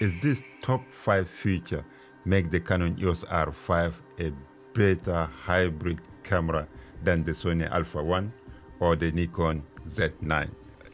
Is this top 5 feature make the Canon EOS R5 a better hybrid camera than the Sony Alpha 1 or the Nikon Z9?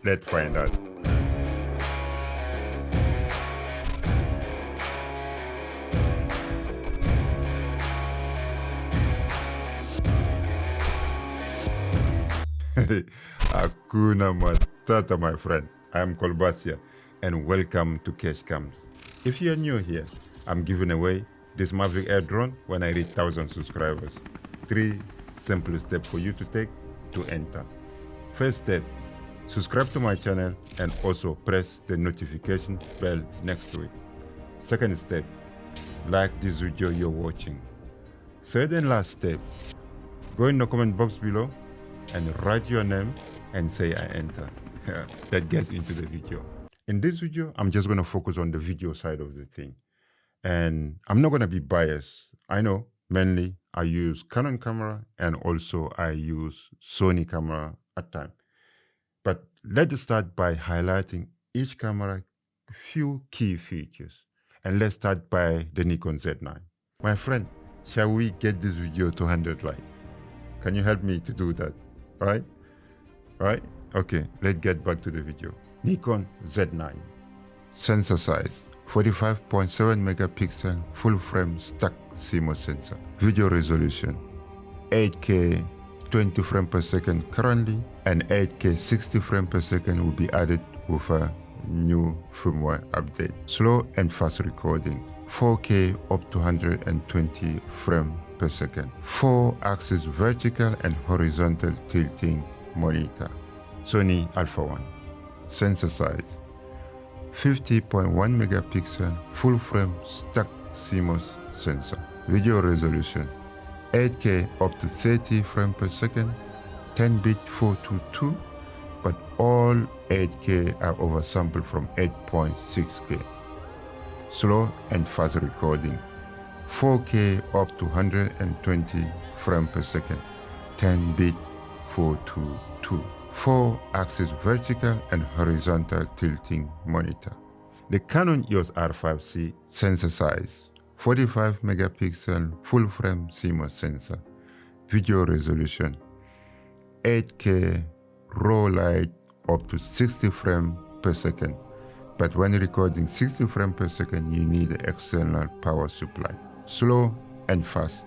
Let's find out. Hakuna Matata, my friend. I am Kolbasia, and welcome to Cash Cams. If you are new here, I'm giving away this Mavic Air drone when I reach 1,000 subscribers. 3 simple steps for you to take to enter. First step, subscribe to my channel and also press the notification bell next to it. Second step, like this video you're watching. Third and last step, go in the comment box below and write your name and say I enter. That gets into the video. In this video, I'm just going to focus on the video side of the thing. And I'm not going to be biased. I know mainly I use Canon camera and also I use Sony camera at times. But let's start by highlighting each camera few key features. And let's start by the Nikon Z9. My friend, shall we get this video to 100 likes? Can you help me to do that? Right? Okay, let's get back to the video. Nikon Z9. Sensor size, 45.7 megapixel full frame stack CMOS sensor. Video resolution, 8K 20 frames per second currently, and 8K 60 frames per second will be added with a new firmware update. Slow and fast recording, 4K up to 120 frames per second. 4-axis vertical and horizontal tilting monitor. Sony Alpha 1. Sensor size, 50.1 megapixel full frame stack CMOS sensor. Video resolution, 8K up to 30 frames per second, 10-bit 422, but all 8K are oversampled from 8.6K. Slow and fast recording, 4K up to 120 frames per second, 10-bit 422. 4-axis vertical and horizontal tilting monitor. The Canon EOS R5C sensor size, 45 megapixel full frame CMOS sensor. Video resolution, 8K raw light up to 60 frames per second. But when recording 60 frames per second, you need an external power supply. Slow and fast,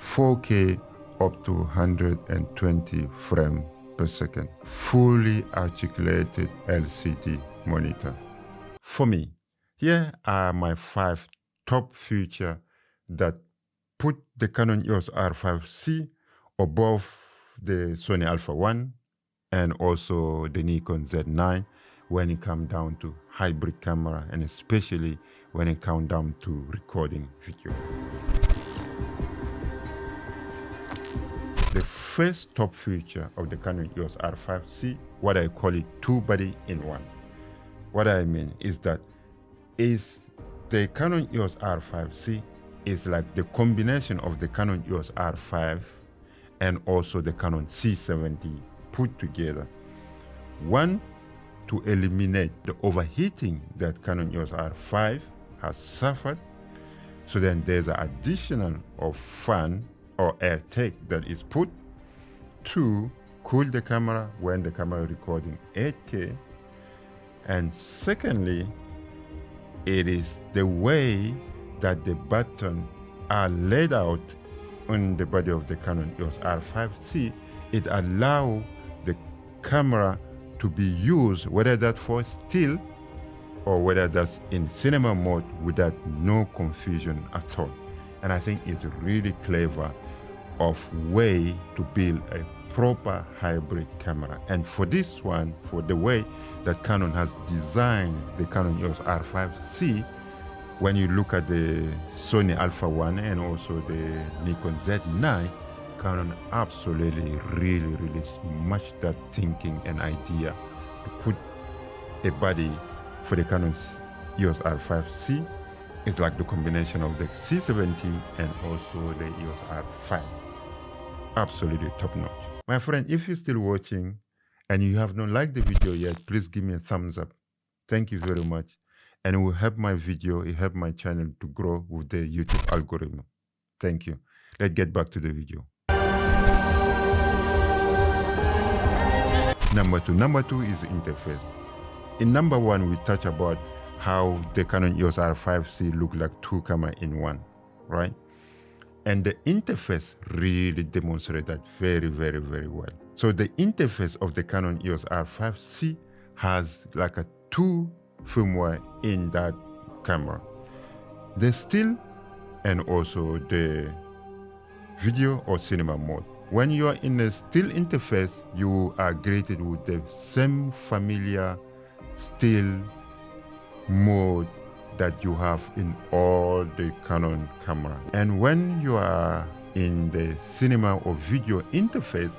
4K up to 120 frames per second. Fully articulated LCD monitor. For me, here are my 5 top features that put the Canon EOS R5C above the Sony Alpha 1 and also the Nikon Z9 when it comes down to hybrid camera, and especially when it comes down to recording video. The first top feature of the Canon EOS R5C, what I call it 2-body-in-1. What I mean is that the Canon EOS R5C is like the combination of the Canon EOS R5 and also the Canon C70 put together. One, to eliminate the overheating that Canon EOS R5 has suffered. So then there's an additional of fan or air tank that is put to cool the camera when the camera recording 8K. And secondly, it is the way that the buttons are laid out on the body of the Canon EOS R5C. It allows the camera to be used, whether that's for still or whether that's in cinema mode, without no confusion at all. And I think it's really clever of way to build a proper hybrid camera. And for this one, for the way that Canon has designed the Canon EOS R5C, when you look at the Sony Alpha 1 and also the Nikon Z9, Canon absolutely really smashed that thinking and idea to put a body for the Canon EOS R5C. It's like the combination of the C70 and also the EOS R5. Absolutely top notch. My friend, if you're still watching and you have not liked the video yet, please give me a thumbs up. Thank you very much. and it will help my video, it help my channel to grow with the YouTube algorithm. Thank you. Let's get back to the video. Number two is interface. In number one, we touch about how the Canon EOS R5C look like two cameras in one, right? And the interface really demonstrates that very, very, very well. So the interface of the Canon EOS R5C has like a two firmware in that camera. The still and also the video or cinema mode. When you are in a still interface, you are greeted with the same familiar still mode that you have in all the Canon camera. And when you are in the cinema or video interface,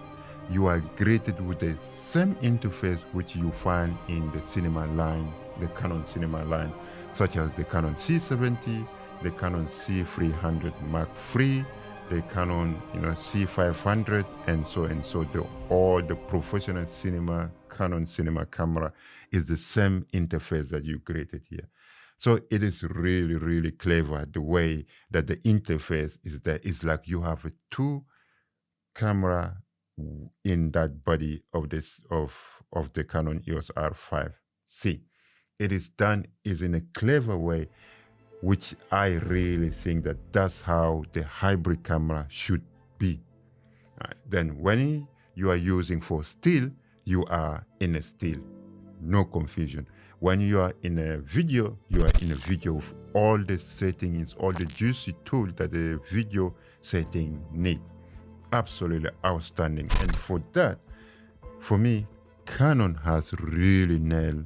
you are greeted with the same interface which you find in the cinema line, the Canon cinema line, such as the Canon C70, the Canon C300 Mark III, the Canon C500, and so. All the professional cinema, Canon cinema camera is the same interface that you created here. So it is really, really clever the way that the interface is there. It's like you have a two camera in that body of this of the Canon EOS R5C. It is done is in a clever way, which I really think that that's how the hybrid camera should be. Then when you are using for still, you are in a still, no confusion. When you are in a video, you are in a video with all the settings, all the juicy tools that the video setting need. Absolutely outstanding. And for that, for me, Canon has really nailed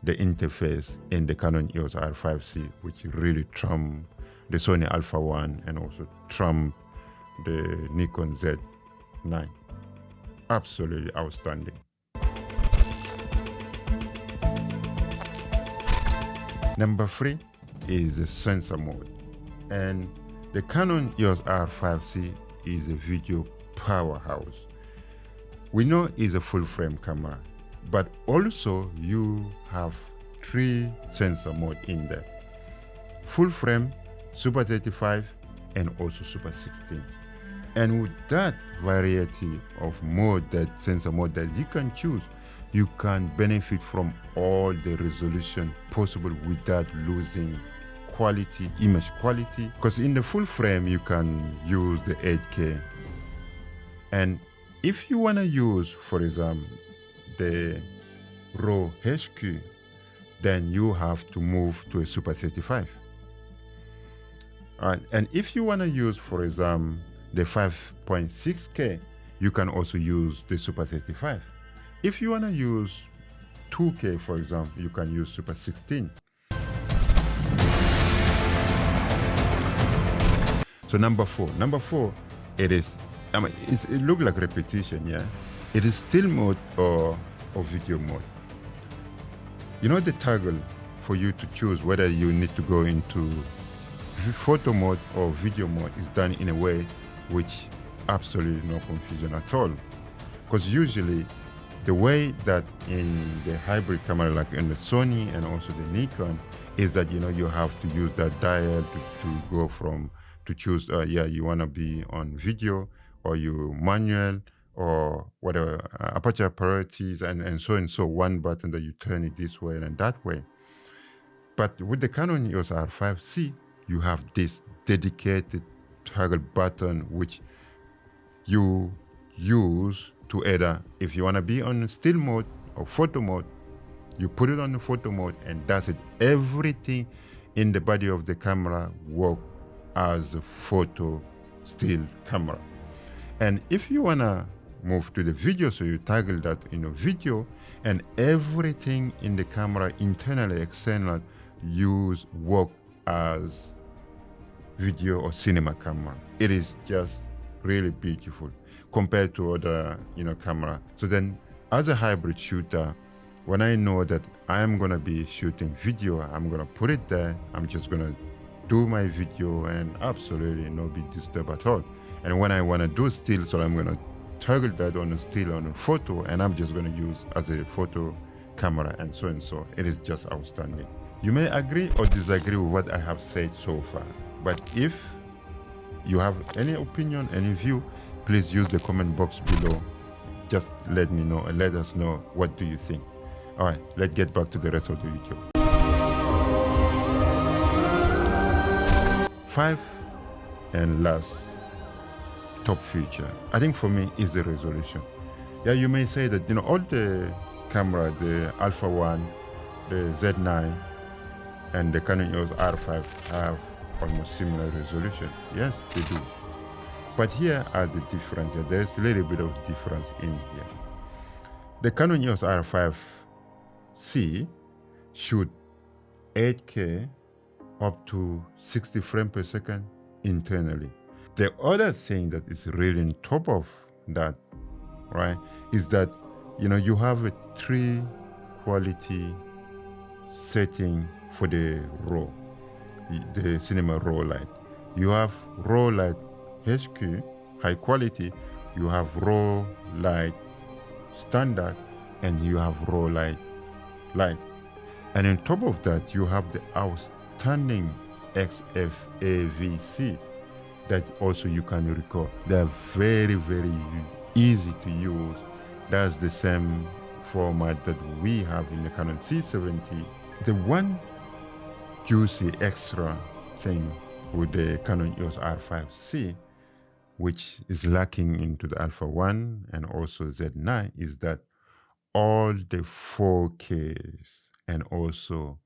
the interface in the Canon EOS R5C, which really trump the Sony Alpha 1 and also trump the Nikon Z9. Absolutely outstanding. Number three is the sensor mode. And the Canon EOS R5C is a video powerhouse. We know it's a full frame camera, but also you have three sensor mode in there: full frame, Super 35, and also Super 16. And with that variety of mode, that sensor mode that you can choose, you can benefit from all the resolution possible without losing quality, image quality. Because in the full frame, you can use the 8K. And if you want to use, for example, the RAW HQ, then you have to move to a Super 35. And if you want to use, for example, the 5.6K, you can also use the Super 35. If you want to use 2K, for example, you can use Super 16. So number four, it is, it looks like repetition, yeah? It is still mode or video mode. You know the toggle for you to choose whether you need to go into photo mode or video mode is done in a way which absolutely no confusion at all. Because usually the way that in the hybrid camera, like in the Sony and also the Nikon, is that you have to use that dial to go from to choose you want to be on video or you manual or whatever aperture priorities and so one button that you turn it this way and that way. But with the Canon EOS R5C, you have this dedicated toggle button which you use to either, if you want to be on still mode or photo mode, you put it on the photo mode and that's it. Everything in the body of the camera works as a photo still camera. And if you want to move to the video, so you toggle that video, and everything in the camera, internally, external, work as video or cinema camera. It is just really beautiful compared to other camera. So then as a hybrid shooter, when I know that I am going to be shooting video, I'm going to put it there. I'm just going to do my video and absolutely not be disturbed at all. And when I want to do still, so I'm going to toggle that on a still on a photo, and I'm just going to use as a photo camera and so. It is just outstanding. You may agree or disagree with what I have said so far, but if you have any opinion, any view, please use the comment box below. Just let me know and let us know what do you think. All right, let's get back to the rest of the video. 5 and last top feature, I think for me, is the resolution. Yeah, you may say that, all the camera, the Alpha 1, the Z9, and the Canon EOS R5 have almost similar resolution. Yes, they do. But here are the differences. There's a little bit of difference in here. The Canon EOS R5C shoot 8K up to 60 frames per second internally. The other thing that is really on top of that, right, is that you have a 3 quality setting for the RAW, the cinema RAW light. You have RAW light HQ, high quality, you have RAW light standard, and you have RAW light. And on top of that, you have the outstanding XFAVC that also you can record. They're very, very easy to use. That's the same format that we have in the Canon C70. The one juicy extra thing with the Canon EOS R5C, which is lacking into the Alpha 1 and also Z9, is that all the 4Ks and also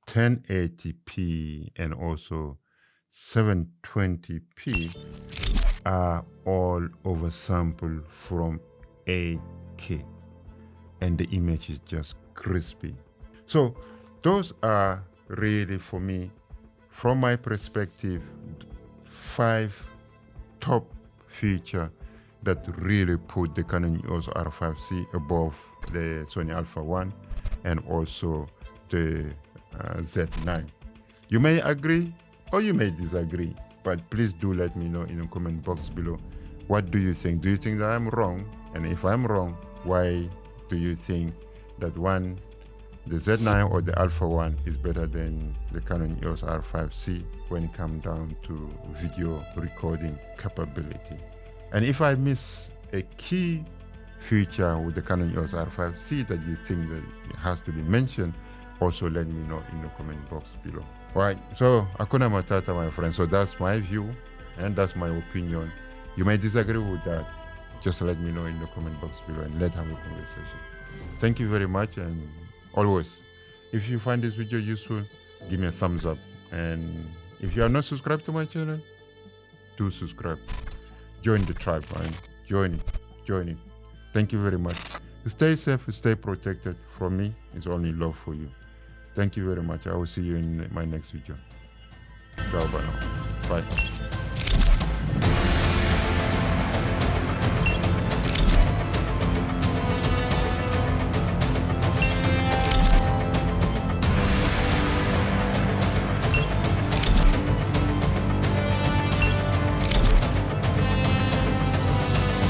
1080p and also 720p are all oversampled from 8K, and the image is just crispy. So those are really, for me, from my perspective, 5 top feature that really put the Canon EOS R5C above the Sony Alpha 1 and also the Z9. You may agree or you may disagree, but please do let me know in the comment box below. What do you think? Do you think that I'm wrong? And if I'm wrong, why do you think that the Z9 or the Alpha 1 is better than the Canon EOS R5C when it comes down to video recording capability? And if I miss a key feature with the Canon EOS R5C that you think that it has to be mentioned, also let me know in the comment box below. All right, so Hakuna Matata, my friend. So that's my view and that's my opinion. You may disagree with that. Just let me know in the comment box below and let's have a conversation. Thank you very much, and always, if you find this video useful, give me a thumbs up. And if you are not subscribed to my channel, do subscribe. Join the tribe, man. Join it. Thank you very much. Stay safe, stay protected. From me, it's only love for you. Thank you very much. I will see you in my next video. Ciao, bye now. Bye.